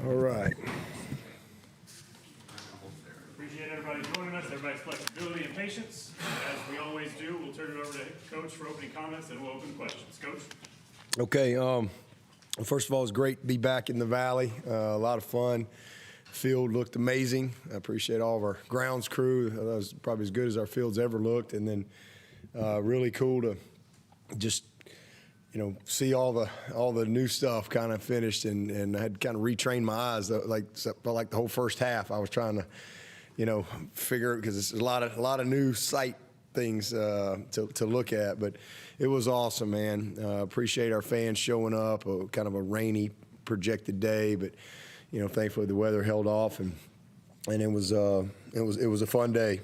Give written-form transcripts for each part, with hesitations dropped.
All right. Appreciate everybody joining us, everybody's flexibility and patience. As we always do, we'll turn it over to Coach for opening comments, and we'll open questions. Coach? Okay. First of all, it's great to be back in the Valley. A lot of fun. Field looked amazing. I appreciate all of our grounds crew. That was probably as good as our fields ever looked. And then really cool to just see all the new stuff kind of finished, and I had kind of retrained my eyes. Felt like the whole first half I was trying to figure, because it's a lot of new sight things to look at. But it was awesome, man. Appreciate our fans showing up. Kind of a rainy projected day, but thankfully the weather held off, and it was a fun day.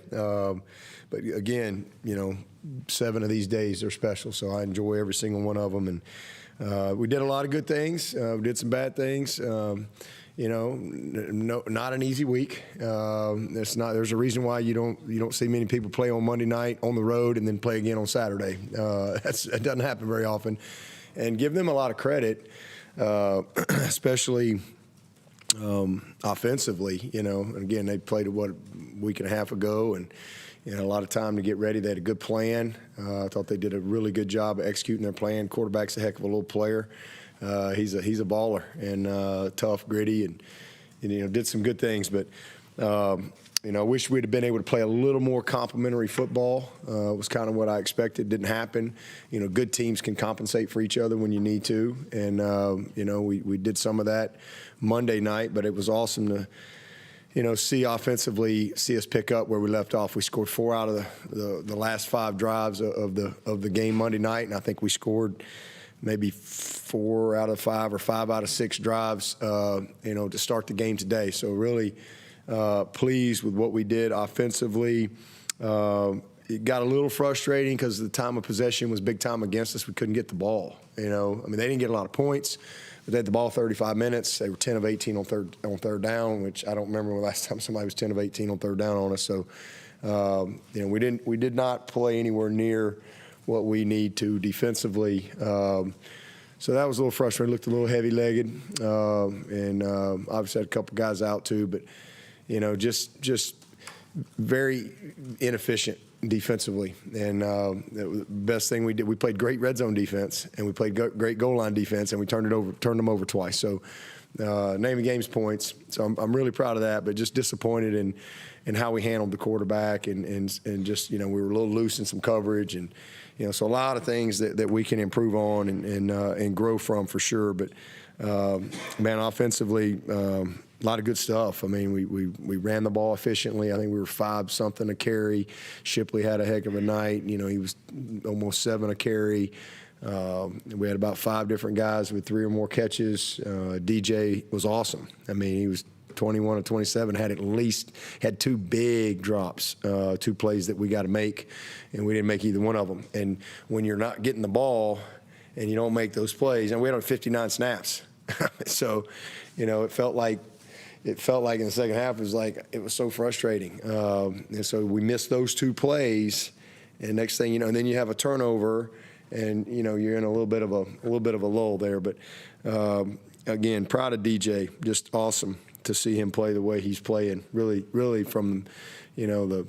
But again, 7 of these days are special, so I enjoy every single one of them. And we did a lot of good things. We did some bad things. Not an easy week. There's a reason why you don't see many people play on Monday night on the road and then play again on Saturday. That doesn't happen very often. And give them a lot of credit, especially offensively. And again, they played a week and a half ago, and a lot of time to get ready. They had a good plan. I thought they did a really good job of executing their plan. Quarterback's a heck of a little player. He's a baller, and tough, gritty, and did some good things. But I wish we'd have been able to play a little more complementary football. Was kind of what I expected. Didn't happen. Good teams can compensate for each other when you need to, and we did some of that Monday night. But it was awesome to see us pick up where we left off. We scored 4 out of the last 5 drives of the game Monday night, and I think we scored maybe 4 out of 5 or 5 out of 6 drives, to start the game today. So really pleased with what we did offensively. It got a little frustrating because the time of possession was big time against us. We couldn't get the ball. They didn't get a lot of points, but they had the ball 35 minutes. They were 10 of 18 on third down, which I don't remember the last time somebody was 10 of 18 on third down on us. So, we did not play anywhere near what we need to defensively. So that was a little frustrating. Looked a little heavy-legged, and obviously had a couple guys out too. But just very inefficient defensively. And the best thing we did, we played great red zone defense, and we played great goal line defense, and we turned them over twice. So name of game's points. So I'm really proud of that, but just disappointed in how we handled the quarterback, and just we were a little loose in some coverage, and so a lot of things that we can improve on and grow from for sure. But man, offensively, a lot of good stuff. We ran the ball efficiently. I think we were 5-something a carry. Shipley had a heck of a night. He was almost 7 a carry. We had about 5 different guys with 3 or more catches. DJ was awesome. He was 21 or 27, had 2 big drops, 2 plays that we got to make, and we didn't make either one of them. And when you're not getting the ball and you don't make those plays, and we had on 59 snaps, so it felt like in the second half it was so frustrating. And so we missed those 2 plays, and next thing and then you have a turnover, and you're in a little bit of a lull there. But again, proud of DJ, just awesome to see him play the way he's playing. Really from the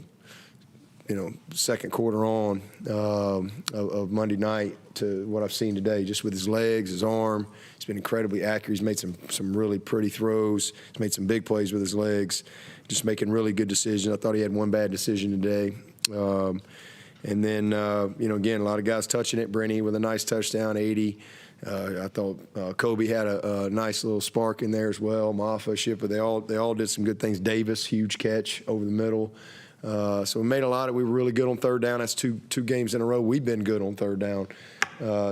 second quarter on of Monday night to what I've seen today, just with his legs, his arm. He's been incredibly accurate. He's made some really pretty throws. He's made some big plays with his legs, just making really good decisions. I thought he had one bad decision today. And then, again, a lot of guys touching it. Brenny with a nice touchdown, 80. I thought Kobe had a nice little spark in there as well. Maffa, Shipper, they all did some good things. Davis, huge catch over the middle. So we made a lot of. We were really good on third down. That's two games in a row we've been good on third down.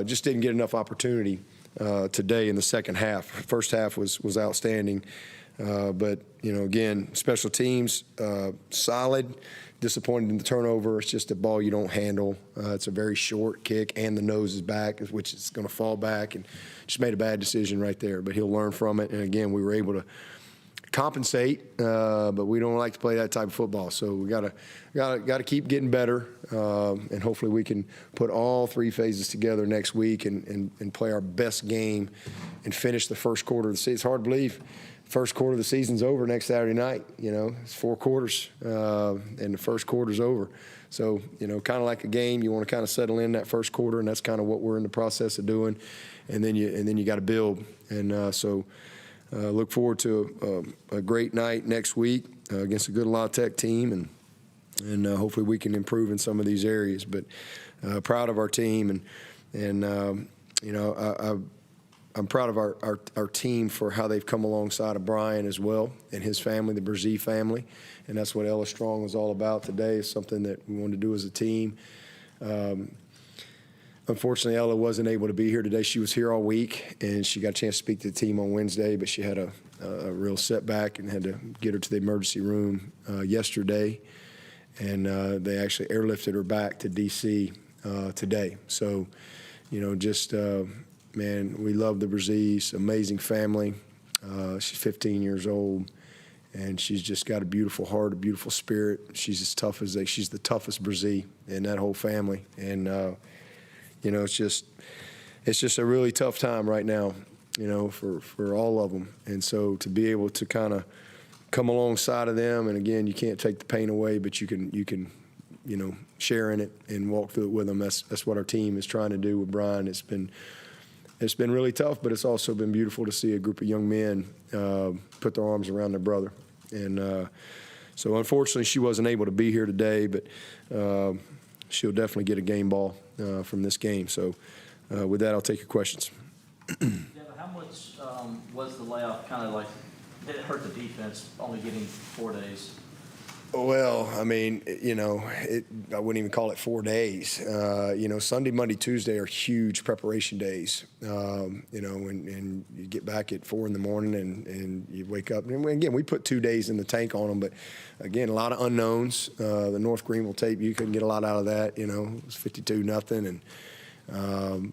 Just didn't get enough opportunity today in the second half. First half was outstanding, but again, special teams solid. Disappointed in the turnover. It's just a ball you don't handle. It's a very short kick, and the nose is back, which is going to fall back, and just made a bad decision right there. But he'll learn from it. And again, we were able to compensate, but we don't like to play that type of football. So we gotta keep getting better, and hopefully we can put all 3 phases together next week and play our best game and finish the first quarter of the season. It's hard to believe. first quarter of the season's over next Saturday night. It's 4 quarters, and the first quarter's over. So, kind of like a game, you want to kind of settle in that first quarter, and that's kind of what we're in the process of doing. And then you got to build. And so look forward to a great night next week against a good La Tech team, and hopefully we can improve in some of these areas. But proud of our team, and I'm proud of our team for how they've come alongside of Brian as well and his family, the Brzee family. And that's what Ella Strong was all about today, is something that we wanted to do as a team. Unfortunately, Ella wasn't able to be here today. She was here all week, and she got a chance to speak to the team on Wednesday, but she had a real setback and had to get her to the emergency room yesterday. And they actually airlifted her back to D.C. Today. So, man, we love the Brzees, amazing family. She's 15 years old, and she's just got a beautiful heart, a beautiful spirit. She's as tough as she's the toughest Brzee in that whole family. And, it's just a really tough time right now, for all of them. And so to be able to kind of come alongside of them, and again, you can't take the pain away, but you can share in it and walk through it with them. That's what our team is trying to do with Brian. It's been really tough, but it's also been beautiful to see a group of young men put their arms around their brother. And so unfortunately she wasn't able to be here today, but she'll definitely get a game ball from this game. So with that, I'll take your questions. Yeah, but how much was the layoff kind of like, did it hurt the defense only getting 4 days? Well, I mean, I wouldn't even call it 4 days. Sunday, Monday, Tuesday are huge preparation days. And you get back at 4 in the morning and you wake up. And again, we put 2 days in the tank on them, but again, a lot of unknowns. The North Greenville tape, you couldn't get a lot out of that. It was 52-0, and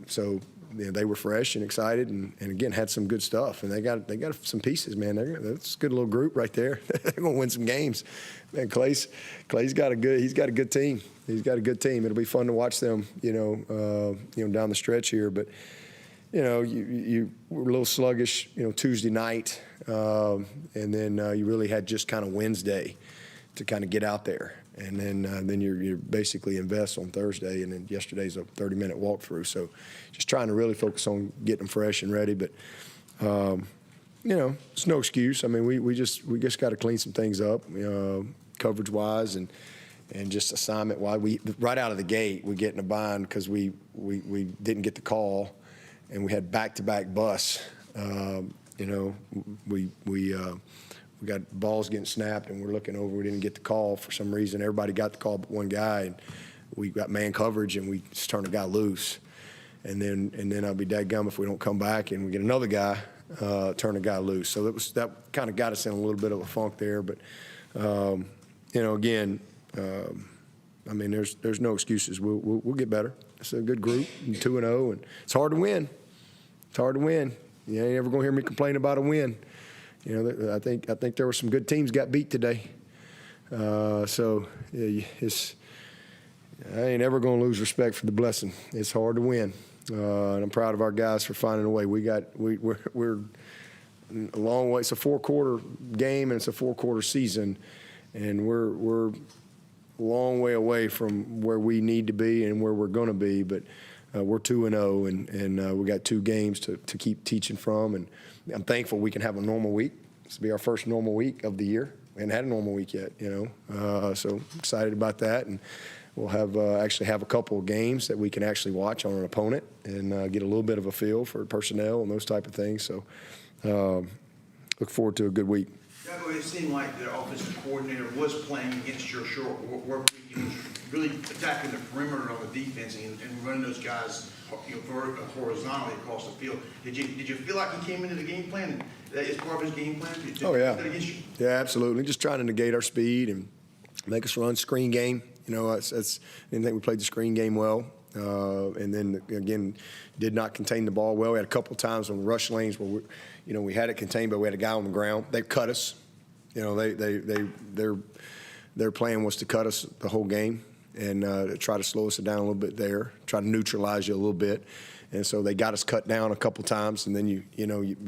so. They were fresh and excited, and again had some good stuff, and they got some pieces, man. That's a good little group right there. They're gonna win some games, man. Clay's got a good team. He's got a good team. It'll be fun to watch them, down the stretch here. But you were a little sluggish, Tuesday night, and then you really had just kind of Wednesday to kind of get out there. And then you're basically invest on Thursday, and then yesterday's a 30-minute walkthrough. So just trying to really focus on getting them fresh and ready. But it's no excuse. I mean, we just got to clean some things up, coverage-wise and just assignment-wise. We right out of the gate we get in a bind because we didn't get the call, and we had back-to-back busts. We got balls getting snapped, and we're looking over. We didn't get the call for some reason. Everybody got the call but one guy, and we got man coverage, and we just turned a guy loose. And then I'll be dadgum if we don't come back and we get another guy, turn a guy loose. So that kind of got us in a little bit of a funk there. But again, I mean, there's no excuses. We'll get better. It's a good group, 2-0, and it's hard to win. It's hard to win. You ain't ever gonna hear me complain about a win. I think there were some good teams got beat today. So I ain't ever going to lose respect for the blessing. It's hard to win, and I'm proud of our guys for finding a way. We're a long way. It's a 4-quarter game, and it's a 4-quarter season, and we're a long way away from where we need to be and where we're going to be. But we're 2-0, and we got 2 games to keep teaching from. And I'm thankful we can have a normal week. This will be our first normal week of the year. We haven't had a normal week yet, so excited about that. And we'll actually have a couple of games that we can actually watch on an opponent and get a little bit of a feel for personnel and those type of things. So look forward to a good week. It seemed like the offensive coordinator was playing against your short work week. He was really attacking the perimeter on the defense and running those guys horizontally across the field. Did you feel like he came into the game plan? That is part of his game plan? Oh, yeah. Yeah, absolutely. Just trying to negate our speed and make us run screen game. I didn't think we played the screen game well. And then, again, did not contain the ball well. We had a couple of times on rush lanes where we had it contained, but we had a guy on the ground. They cut us. Their plan was to cut us the whole game and try to slow us down a little bit there, try to neutralize you a little bit. And so they got us cut down a couple times, and then you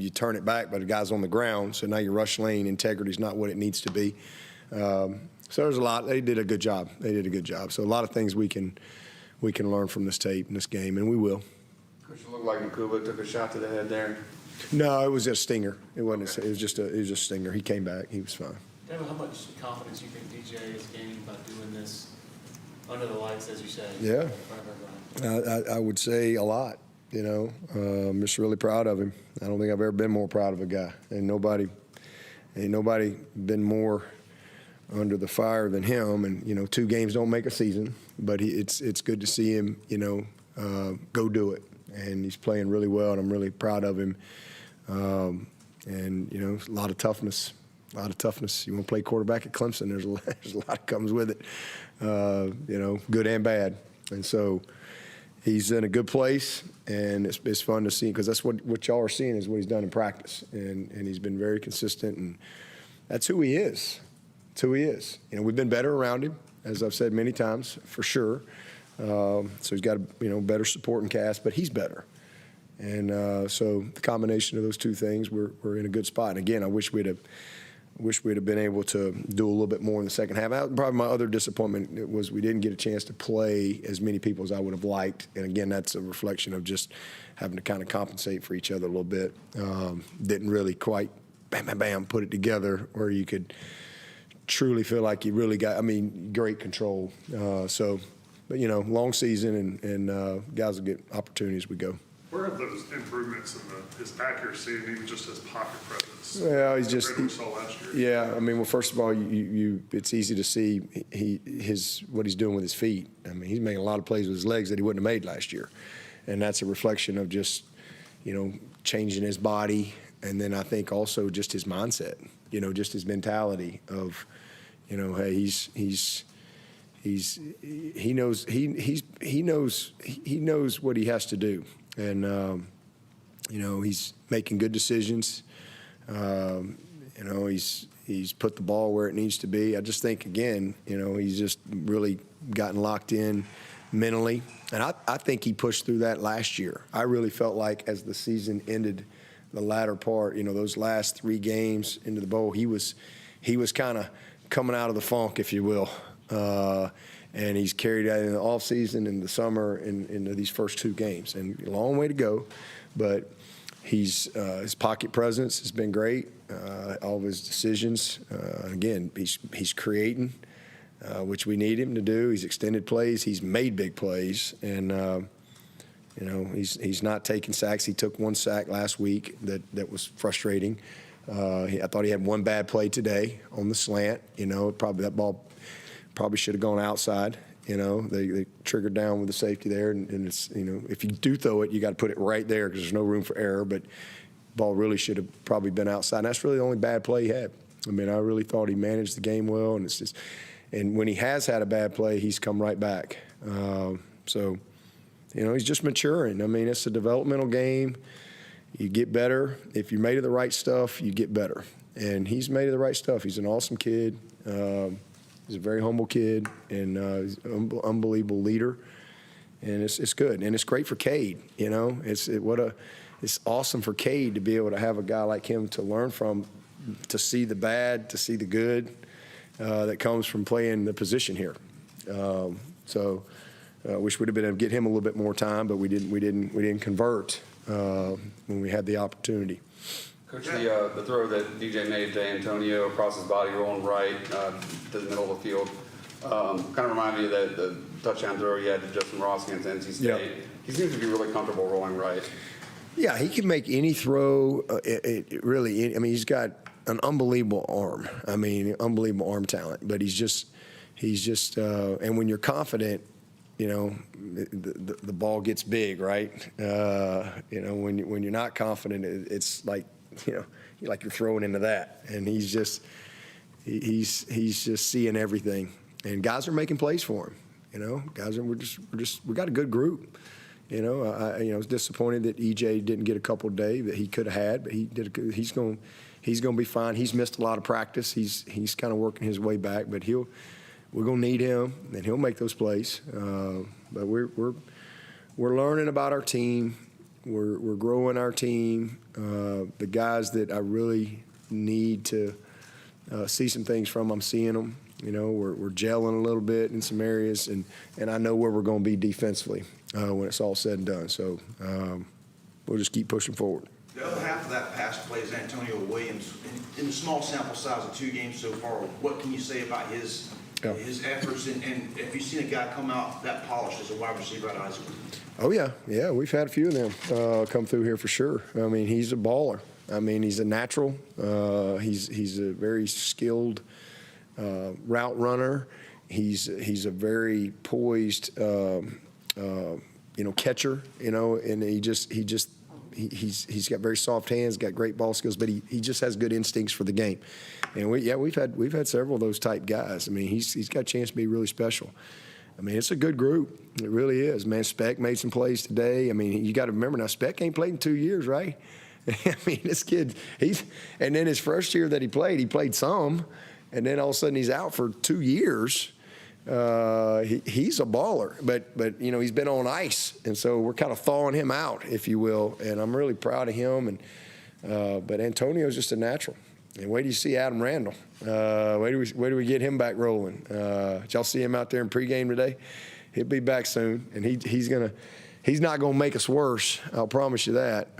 turn it back, but the guy's on the ground, so now your rush lane integrity is not what it needs to be. So there's a lot. They did a good job. So a lot of things we can learn from this tape in this game, and we will. Coach, it looked like Makuba took a shot to the head there. No, it was a stinger. It wasn't. It was just a stinger. He came back. He was fine. Devin, how much confidence do you think DJ is gaining by doing this under the lights, as you said? Yeah. in front of everybody? I would say a lot. I'm just really proud of him. I don't think I've ever been more proud of a guy. Ain't nobody been more under the fire than him. And 2 games don't make a season, but it's good to see him go do it. And he's playing really well, and I'm really proud of him. And a lot of toughness. You want to play quarterback at Clemson, there's a lot that comes with it, good and bad. And so he's in a good place, and it's fun to see, because that's what y'all are seeing is what he's done in practice. And he's been very consistent, and that's who he is. That's who he is. We've been better around him, as I've said many times, for sure. So he's got a better supporting cast, but he's better. And so the combination of those two things, we're in a good spot. And again, I wish we'd have been able to do a little bit more in the second half. Probably my other disappointment was we didn't get a chance to play as many people as I would have liked. And again, that's a reflection of just having to kind of compensate for each other a little bit. Didn't really quite bam, put it together where you could truly feel like you really got, great control. But long season, and guys will get opportunities as we go. Where are those improvements in his accuracy and even just his pocket presence? Well, he's just compared to what we saw last year. Yeah. Well, first of all, it's easy to see what he's doing with his feet. He's making a lot of plays with his legs that he wouldn't have made last year, and that's a reflection of just changing his body, and then I think also just his mindset. Just his mentality of, hey, he knows what he has to do. And, he's making good decisions. He's put the ball where it needs to be. I just think, again, he's just really gotten locked in mentally. And I think he pushed through that last year. I really felt like as the season ended, the latter part, those last 3 games into the bowl, he was kind of coming out of the funk, if you will. And he's carried that in the offseason, in the summer, into these first 2 games. And a long way to go, but his pocket presence has been great. All of his decisions, again, he's creating, which we need him to do. He's extended plays. He's made big plays, and he's not taking sacks. He took 1 sack last week that was frustrating. I thought he had 1 bad play today on the slant. Probably that ball probably should have gone outside. They triggered down with the safety there, and it's if you do throw it, you got to put it right there because there's no room for error. But ball really should have probably been outside. And that's really the only bad play he had. I really thought he managed the game well, and it's just, and when he has had a bad play, he's come right back. So he's just maturing. It's a developmental game. You get better. If you're made of the right stuff, you get better. And he's made of the right stuff. He's an awesome kid. He's a very humble kid, and he's an unbelievable leader. And it's good. And it's great for Cade, It's awesome for Cade to be able to have a guy like him to learn from, to see the bad, to see the good that comes from playing the position here. So I wish we'd have been able to get him a little bit more time, but we didn't convert when we had the opportunity. Coach, the throw that DJ made to Antonio across his body, rolling right to the middle of the field, kind of reminded me of the touchdown throw he had to Justin Ross against NC State. Yep. He seems to be really comfortable rolling right. Yeah, he can make any throw. He's got an unbelievable arm. Unbelievable arm talent. But he's just, and when you're confident, the ball gets big, right? When you're not confident, it's like, you're throwing into that. And he's just seeing everything. And guys are making plays for him. We got a good group. I was disappointed that EJ didn't get a couple day that he could have had, but he's going to be fine. He's missed a lot of practice. He's kind of working his way back, but we're going to need him, and he'll make those plays. But we're learning about our team. We're growing our team. The guys that I really need to see some things from, I'm seeing them. You know, we're gelling a little bit in some areas, and I know where we're going to be defensively when it's all said and done. So we'll just keep pushing forward. The other half of that pass play is Antonio Williams. In the small sample size of 2 games so far, what can you say about his efforts? And have you seen a guy come out that polished as a wide receiver at Isaac? Oh, yeah. We've had a few of them come through here for sure. I mean, he's a baller. I mean, he's a natural. He's a very skilled route runner. He's a very poised, catcher, and he's got very soft hands, got great ball skills, but he just has good instincts for the game. And we've had several of those type guys. I mean, he's got a chance to be really special. I mean, it's a good group. It really is, man. Speck made some plays today. I mean, you got to remember now, Speck ain't played in 2 years, right? I mean, this kid, and then his first year that he played some, and then all of a sudden he's out for 2 years. He's a baller, but he's been on ice, and so we're kind of thawing him out, if you will. And I'm really proud of him. But Antonio's just a natural. And wait till you see Adam Randall. Wait till we get him back rolling. Did y'all see him out there in pregame today? He'll be back soon, and he's not gonna make us worse. I'll promise you that.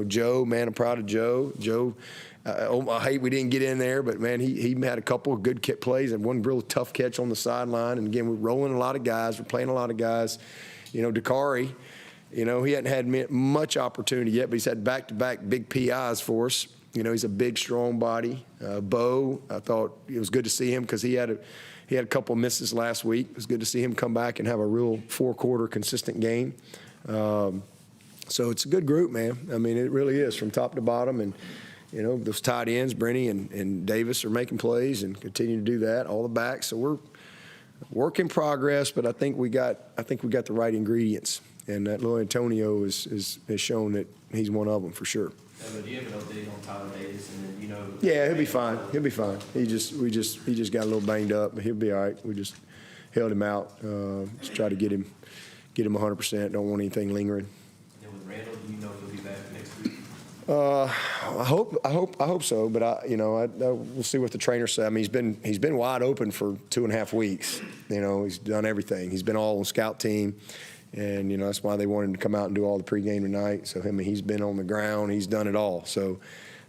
Joe, man, I'm proud of Joe. Joe. I hate we didn't get in there, but, man, he had a couple of good plays and one real tough catch on the sideline. And, again, we're rolling a lot of guys. We're playing a lot of guys. Dakari, he hadn't had much opportunity yet, but he's had back-to-back big PIs for us. He's a big, strong body. Bo, I thought it was good to see him because he had a couple of misses last week. It was good to see him come back and have a real 4-quarter consistent game. So it's a good group, man. I mean, it really is from top to bottom. And, those tight ends, Brenny and Davis, are making plays and continue to do that. All the backs, so we're work in progress. But I think we got the right ingredients, and that little Antonio has shown that he's one of them for sure. But do you have an update on Tyler Davis, and then Yeah, he'll be fine. He'll be fine. He just got a little banged up, but he'll be all right. We just held him out. Just try to get him 100%. Don't want anything lingering. And with Randall, do you know if he'll be back next week? I hope so, but we'll see what the trainer said. I mean, he's been wide open for 2.5 weeks. He's done everything. He's been all on scout team, and that's why they wanted him to come out and do all the pregame tonight. So he's been on the ground. He's done it all. So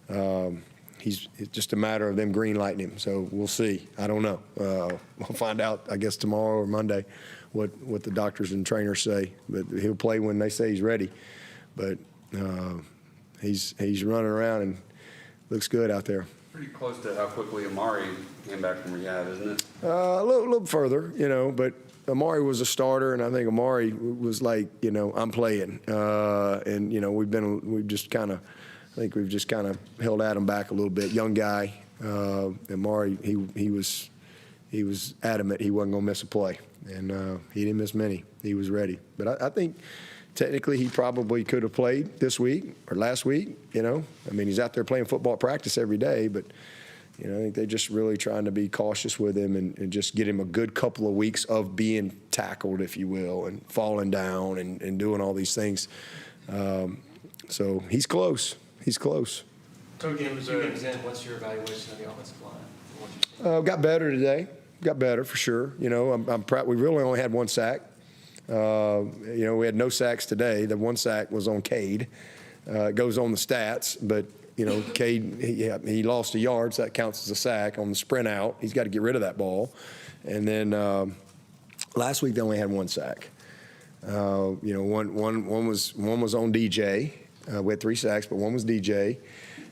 it's just a matter of them green lighting him. So we'll see. I don't know. We'll find out, I guess, tomorrow or Monday what the doctors and trainers say. But he'll play when they say he's ready. But he's running around and looks good out there. Pretty close to how quickly Amari came back from rehab, isn't it? A little further, but Amari was a starter, and I think Amari was like, I'm playing. And we've just kind of held Adam back a little bit. Young guy, Amari, he was adamant he wasn't going to miss a play, and he didn't miss many. He was ready. But I think technically he probably could have played this week or last week. I mean, he's out there playing football at practice every day, but I think they're just really trying to be cautious with him and just get him a good couple of weeks of being tackled, if you will, and falling down and doing all these things. So he's close. He's close. Two games in, what's your evaluation of the offensive line? What you've seen? Got better today. Got better for sure. I'm proud. We really only had one sack. We had no sacks today. The one sack was on Cade. It goes on the stats, but Cade, he lost a yard, so that counts as a sack on the sprint out. He's got to get rid of that ball. And then last week they only had one sack. One was on DJ. We had 3 sacks, but one was DJ.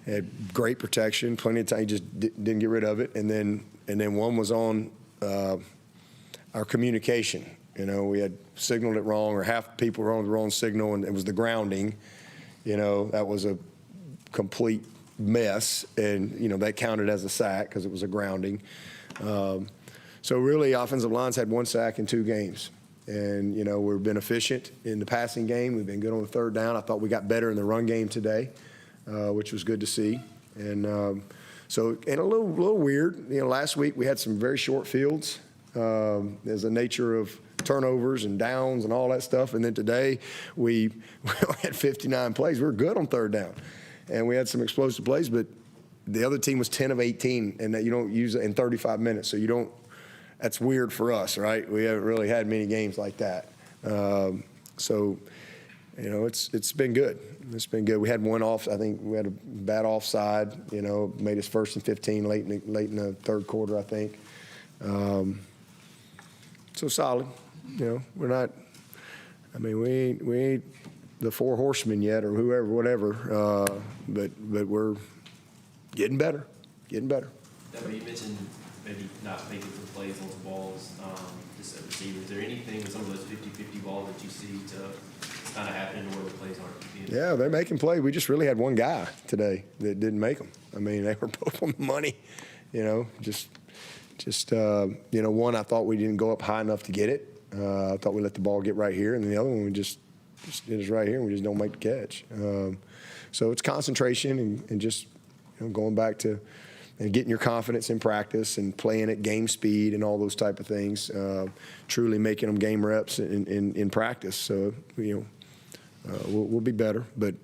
Had great protection, plenty of time. He just didn't get rid of it. And then one was on our communication. We had signaled it wrong, or half the people were on the wrong signal, and it was the grounding. That was a complete mess, and that counted as a sack because it was a grounding. So really, offensive lines had 1 sack in 2 games, and we've been efficient in the passing game. We've been good on the third down. I thought we got better in the run game today, which was good to see. And and a little weird. Last week we had some very short fields. There's a nature of turnovers and downs and all that stuff. And then today we had 59 plays. We were good on third down, and we had some explosive plays, but the other team was 10 of 18, and that you don't use it in 35 minutes. So you don't. That's weird for us, right? We haven't really had many games like that. So, you know, it's been good. It's been good. We had one off. I think we had a bad offside. You know, made us 1st and 15 late in the third quarter, I think. So solid. You know, we're not. I mean, we ain't the four horsemen yet, or whoever, whatever. But we're getting better. Getting better. Definitely, you mentioned maybe not making some plays on some balls, just at receiver. Is there anything with some of those 50-50 balls that you see to kind of happening where the plays aren't being? Yeah, they're making plays. We just really had one guy today that didn't make them. I mean, they were both on the money. You know, just you know, one I thought we didn't go up high enough to get it. I thought we let the ball get right here, and the other one we just it is right here, and we just don't make the catch. So it's concentration and just going back to and getting your confidence in practice and playing at game speed and all those type of things, truly making them game reps in practice. So, we'll be better. But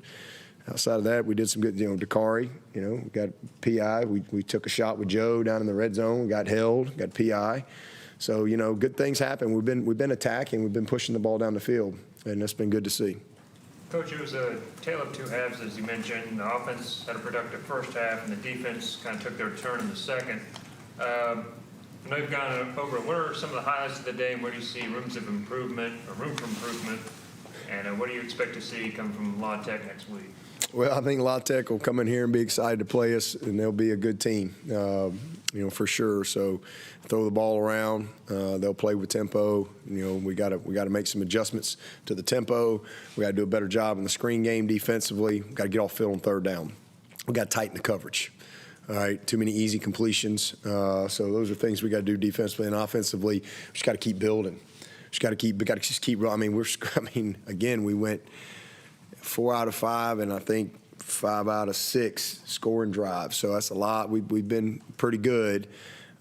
outside of that, we did some good, Dakari, we got PI. We took a shot with Joe down in the red zone, got held, got PI. So, good things happen. We've been attacking. We've been pushing the ball down the field, and that's been good to see. Coach, it was a tale of two halves, as you mentioned. The offense had a productive first half, and the defense kind of took their turn in the second. I know you've gone over what are some of the highlights of the day, and where do you see rooms of improvement or room for improvement, and what do you expect to see come from La Tech next week? Well, I think La Tech will come in here and be excited to play us, and they'll be a good team, for sure. So throw the ball around. They'll play with tempo. We got to make some adjustments to the tempo. We got to do a better job in the screen game defensively. We got to get off field on third down. We got to tighten the coverage. All right, too many easy completions. So those are things we got to do defensively and offensively. We just got to keep building. We got to just keep. Again, we went 4 out of 5, and I think 5 out of 6 scoring drives. So that's a lot. We've been pretty good,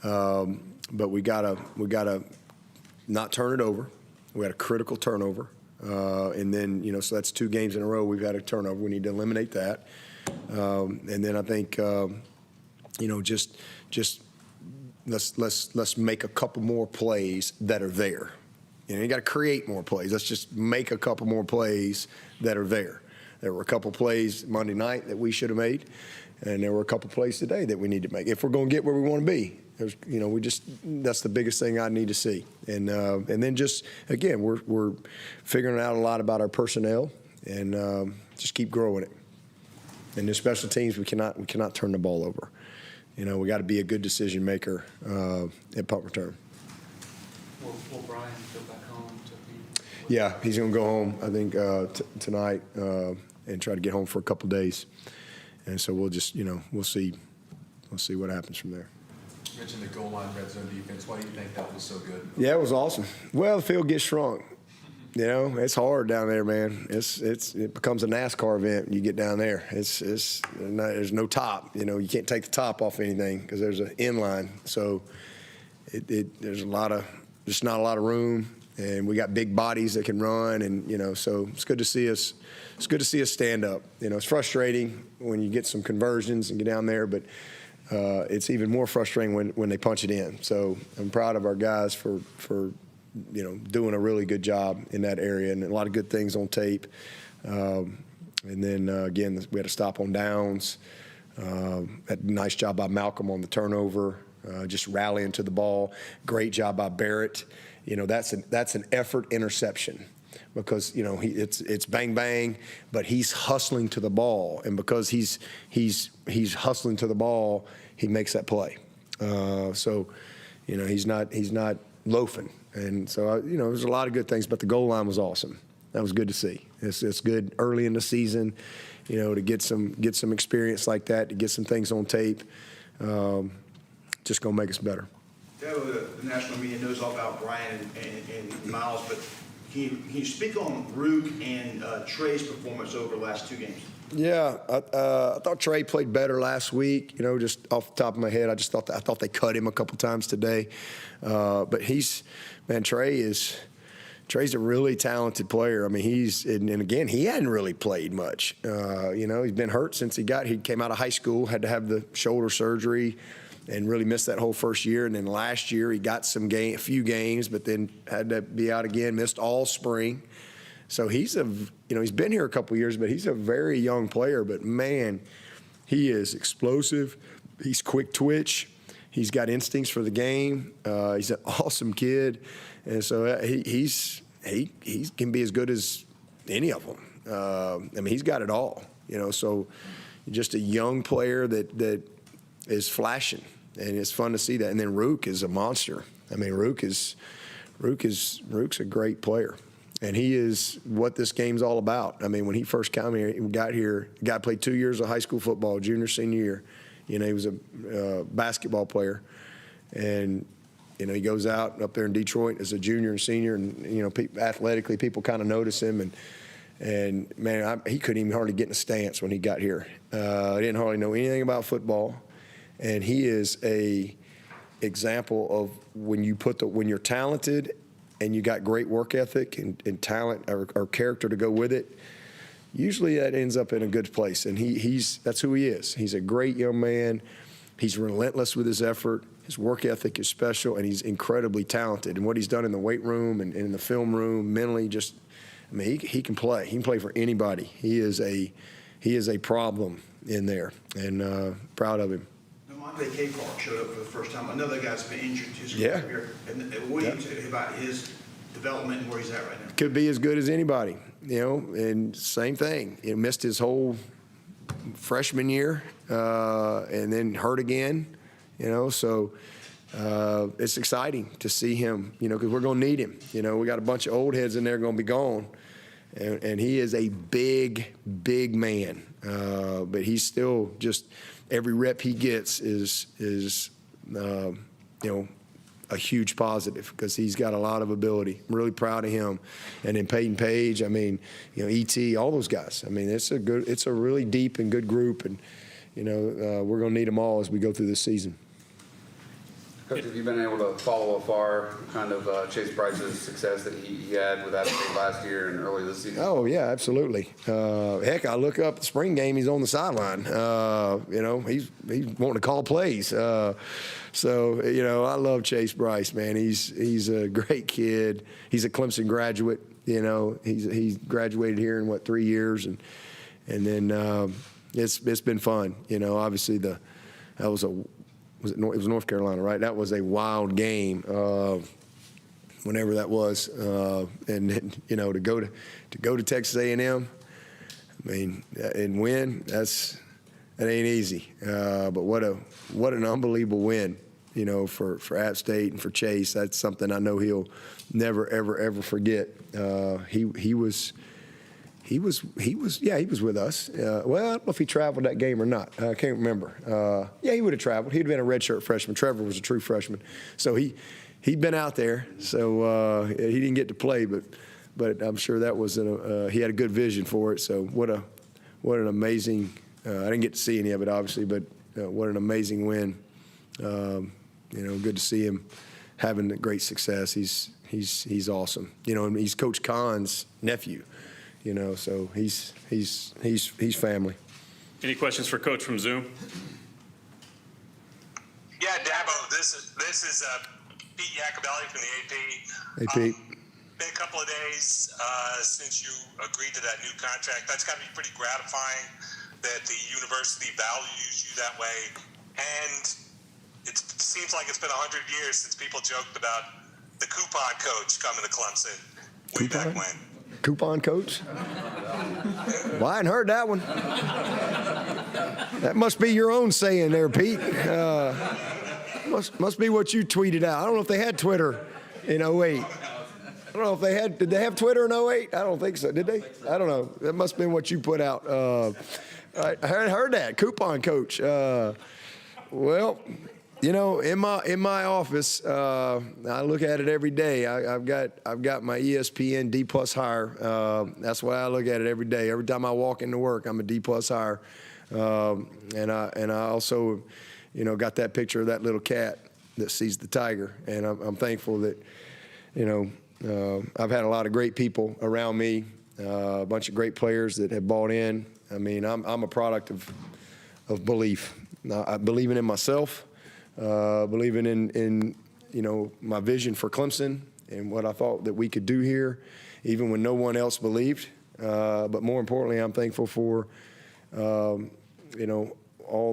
but we gotta not turn it over. We had a critical turnover, and then so that's 2 games in a row we've had a turnover. We need to eliminate that, and then I think just let's make a couple more plays that are there. You got to create more plays. Let's just make a couple more plays that are there. There were a couple plays Monday night that we should have made, and there were a couple plays today that we need to make if we're going to get where we want to be. That's the biggest thing I need to see. And then just again, we're figuring out a lot about our personnel, and just keep growing it. And the special teams, we cannot turn the ball over. We got to be a good decision maker at punt return. Will Brian go back home to be? Yeah, he's going to go home, I think, tonight and try to get home for a couple days. And so we'll just, we'll see what happens from there. You mentioned the goal line red zone defense. Why do you think that was so good? Yeah, it was awesome. Well, the field gets shrunk. It's hard down there, man. It becomes a NASCAR event when you get down there. There's no top. You can't take the top off anything because there's an inline. So there's not a lot of room, and we got big bodies that can run, and so it's good to see us. It's good to see us stand up. It's frustrating when you get some conversions and get down there, but it's even more frustrating when they punch it in. So I'm proud of our guys for doing a really good job in that area, and a lot of good things on tape. And then again, we had a stop on downs. Had a nice job by Malcolm on the turnover. Just rallying to the ball. Great job by Barrett. That's an effort interception because it's bang bang, but he's hustling to the ball, and because he's hustling to the ball, he makes that play. So he's not loafing, and so there's a lot of good things, but the goal line was awesome. That was good to see. It's good early in the season, to get some experience like that, to get some things on tape. Just going to make us better. The national media knows all about Brian and Miles, but can you speak on Rook and Trey's performance over the last 2 games? Yeah, I thought Trey played better last week. Just off the top of my head, I thought they cut him a couple times today. But Trey is. Trey's a really talented player. I mean, and again, he hadn't really played much. He's been hurt since he came out of high school, had to have the shoulder surgery, and really missed that whole first year. And then last year he got a few games, but then had to be out again, missed all spring. So he's been here a couple years, but he's a very young player. But man, he is explosive. He's quick twitch. He's got instincts for the game. He's an awesome kid, and so he can be as good as any of them. I mean, he's got it all. So just a young player that is flashing, and it's fun to see that. And then Rook is a monster. I mean, Rook's a great player, and he is what this game's all about. I mean, when he first got here, the guy played 2 years of high school football, junior, senior year. He was a basketball player, and he goes out up there in Detroit as a junior and senior, and athletically people kind of notice him, and man, he couldn't even hardly get in a stance when he got here. He didn't hardly know anything about football, and he is a example of when you're talented and you got great work ethic and talent or character to go with it. Usually that ends up in a good place, and that's who he is. He's a great young man. He's relentless with his effort. His work ethic is special, and he's incredibly talented. And what he's done in the weight room and in the film room, mentally, he can play. He can play for anybody. He is a problem in there, and proud of him. Monte K. Clark showed up for the first time. Another guy's been injured his Yeah. career. And what do you say about his development and where he's at right now? Could be as good as anybody, and same thing. He missed his whole freshman year and then hurt again, so it's exciting to see him, because we're going to need him. We got a bunch of old heads in there going to be gone, and he is a big, big man, but he's still just every rep he gets is a huge positive because he's got a lot of ability. I'm really proud of him. And then Peyton Page, E.T., all those guys. I mean, it's a really deep and good group, and we're going to need them all as we go through this season. Coach, have you been able to follow afar kind of Chase Bryce's success that he had with that last year and early this season? Oh, yeah, absolutely. Heck, I look up the spring game, he's on the sideline. He's wanting to call plays. So, I love Chase Bryce, man. He's a great kid. He's a Clemson graduate. He's graduated here in 3 years, and then it's been fun. Obviously it was North Carolina, right? That was a wild game, whenever that was, and then, to go to Texas A&M, I mean, and win. That ain't easy. But what an unbelievable win, for App State and for Chase. That's something I know he'll never ever forget. He was with us. Well, I don't know if he traveled that game or not. I can't remember. He would have traveled. He'd been a redshirt freshman. Trevor was a true freshman, so he'd been out there. So he didn't get to play, but I'm sure that was he had a good vision for it. So what an amazing. I didn't get to see any of it, obviously, but what an amazing win. Good to see him having great success. He's awesome. And he's Coach Kahn's nephew. So he's family. Any questions for Coach from Zoom? Yeah, Dabo, this is Pete Iacobelli from the AP. Hey, Pete. Been a couple of days since you agreed to that new contract. That's got to be pretty gratifying that the university values you that way. And it seems like it's been 100 years since people joked about the coupon coach coming to Clemson way back when. Coupon coach? Well, I hadn't heard that one. That must be your own saying there, Pete. Must be what you tweeted out. I don't know if they had Twitter in 08. I don't know if did they have Twitter in 08? I don't think so. Did they? I don't know. That must have been what you put out. I heard that, coupon coach. Well, in my office, I look at it every day. I've got my ESPN D+ hire. That's why I look at it every day. Every time I walk into work, I'm a D+ hire. And I also, got that picture of that little cat that sees the tiger. And I'm thankful that, I've had a lot of great people around me, a bunch of great players that have bought in. I mean, I'm a product of belief. Believing in myself, believing in my vision for Clemson and what I thought that we could do here, even when no one else believed. But more importantly, I'm thankful for all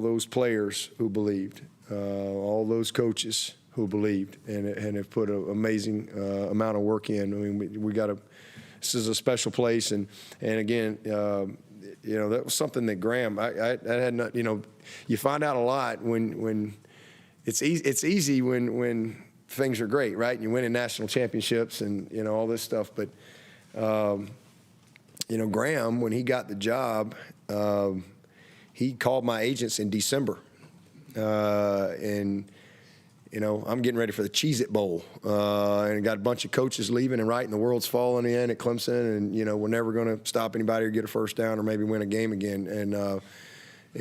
those players who believed, all those coaches who believed and have put an amazing amount of work in. I mean, we got this is a special place, and again, that was something that Graham, I had not, you find out a lot when it's easy when things are great, right? And you're winning national championships and, all this stuff. But, Graham, when he got the job, he called my agents in December. And I'm getting ready for the Cheez-It Bowl. And got a bunch of coaches leaving and right, and the world's falling in at Clemson. And, we're never going to stop anybody or get a first down or maybe win a game again. And,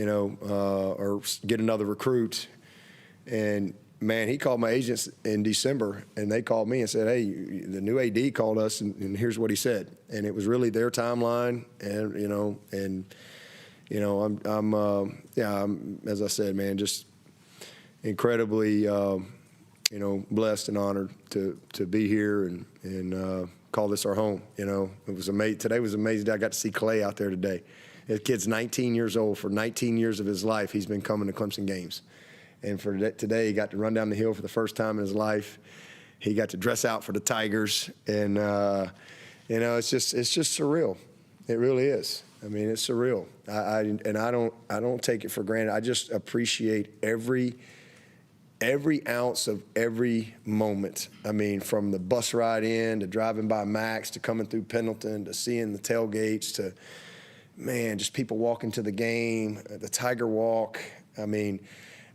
or get another recruit. And, man, he called my agents in December, and they called me and said, hey, the new AD called us, and here's what he said. And it was really their timeline, and, I'm as I said, man, just incredibly, blessed and honored to be here and call this our home. It was amazing. Today was amazing. I got to see Clay out there today. The kid's 19 years old. For 19 years of his life, he's been coming to Clemson games. And for today, he got to run down the hill for the first time in his life. He got to dress out for the Tigers, and it's just surreal. It really is. I mean, it's surreal. I don't take it for granted. I just appreciate every ounce of every moment. I mean, from the bus ride in to driving by Max to coming through Pendleton to seeing the tailgates to, man, just people walking to the game, the Tiger Walk. I mean,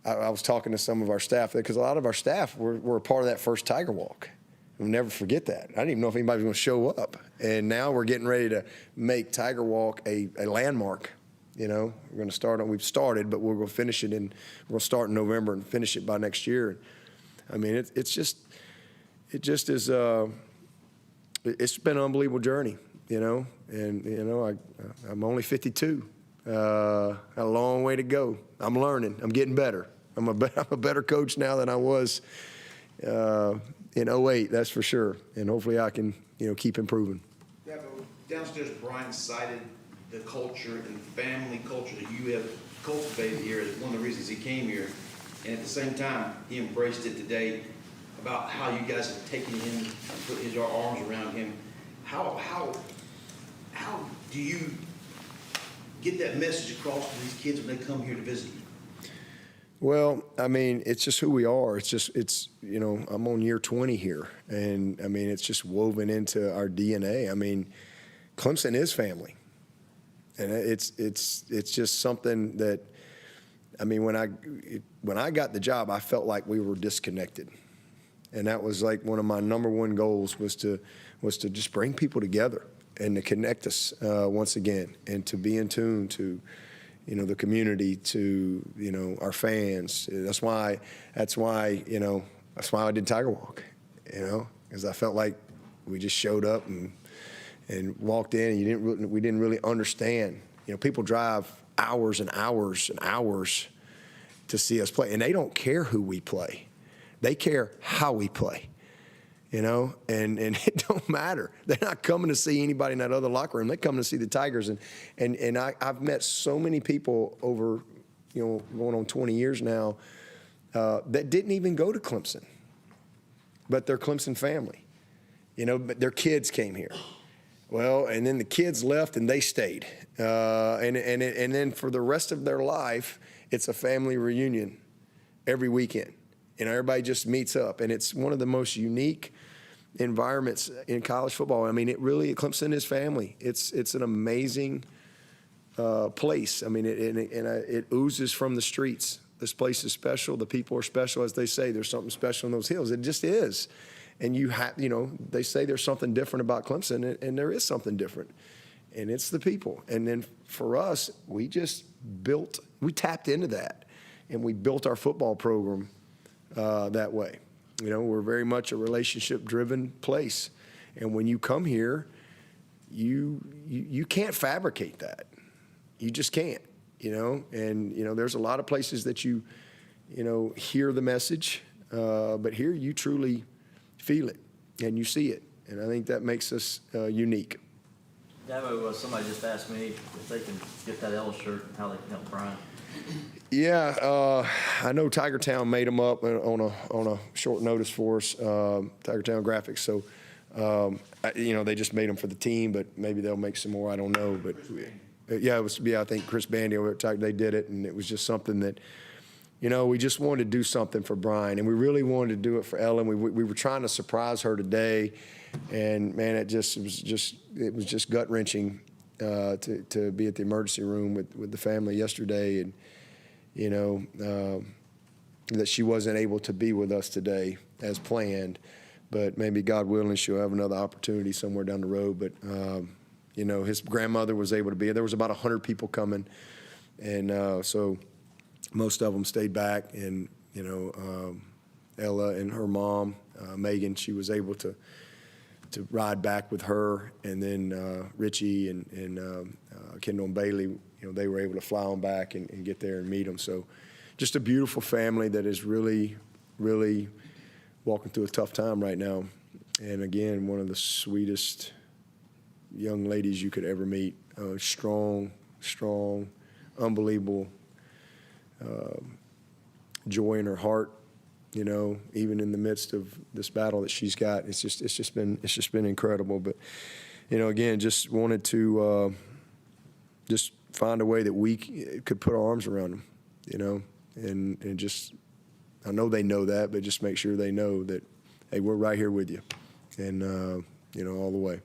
I was talking to some of our staff there because a lot of our staff were a part of that first Tiger Walk. We'll never forget that. I didn't even know if anybody was going to show up. And now we're getting ready to make Tiger Walk a landmark. We're going to start on. We've started, but we're going to finish it we'll start in November and finish it by next year. I mean, it just is. It's been an unbelievable journey. And I'm only 52. A long way to go. I'm learning. I'm getting better. I'm a better coach now than I was in 08, that's for sure. And hopefully I can, keep improving. Yeah, but downstairs, Brian cited the culture and family culture that you have cultivated here as one of the reasons he came here. And at the same time, he embraced it today about how you guys have taken him and put his arms around him. How do you get that message across to these kids when they come here to visit you? Well, I mean, it's just who we are. I'm on year 20 here, and I mean, it's just woven into our DNA. I mean, Clemson is family, and it's just something that, I mean, when I got the job, I felt like we were disconnected, and that was like one of my number one goals was to just bring people together and to connect us once again, and to be in tune to, the community, to, our fans. That's why I did Tiger Walk, because I felt like we just showed up and walked in, and we didn't really understand. People drive hours and hours and hours to see us play, and they don't care who we play. They care how we play. And it don't matter. They're not coming to see anybody in that other locker room. They come to see the Tigers. And I've met so many people over, going on 20 years now, that didn't even go to Clemson, but they're Clemson family. But their kids came here. Well, and then the kids left and they stayed. And then for the rest of their life, it's a family reunion every weekend. Everybody just meets up, and it's one of the most unique environments in college football. I mean, Clemson is family. It's an amazing place. I mean, it oozes from the streets. This place is special. The people are special, as they say. There's something special in those hills. It just is. And they say there's something different about Clemson, and there is something different, and it's the people. And then for us, we tapped into that, and we built our football program that way. We're very much a relationship-driven place, And when you come here, you can't fabricate that. You just can't, And, there's a lot of places that you hear the message, but here you truly feel it and you see it. And I think that makes us unique. Dabo, somebody just asked me if they can get that L shirt, how they can help Brian. Yeah, I know Tigertown made them up on a short notice for us, Tigertown Graphics. So, they just made them for the team, but maybe they'll make some more. I don't know, but I think Chris Bandy over at Tiger, they did it, and it was just something that, we just wanted to do something for Brian, and we really wanted to do it for Ellen. We were trying to surprise her today, and man, it was just gut wrenching to be at the emergency room with the family yesterday, and that she wasn't able to be with us today as planned. But maybe God willing, she'll have another opportunity somewhere down the road. But his grandmother was able to be. There was about 100 people coming, and so most of them stayed back. And Ella and her mom, Megan, she was able to ride back with her, and then Richie and Kendall and Bailey, they were able to fly on back and get there and meet them. So just a beautiful family that is really, really walking through a tough time right now. And again, one of the sweetest young ladies you could ever meet. Strong, unbelievable joy in her heart. Even in the midst of this battle that she's got, it's just been incredible. But again, just wanted to just find a way that we could put our arms around them, and just, I know they know that, but just make sure they know that, hey, we're right here with you, and all the way.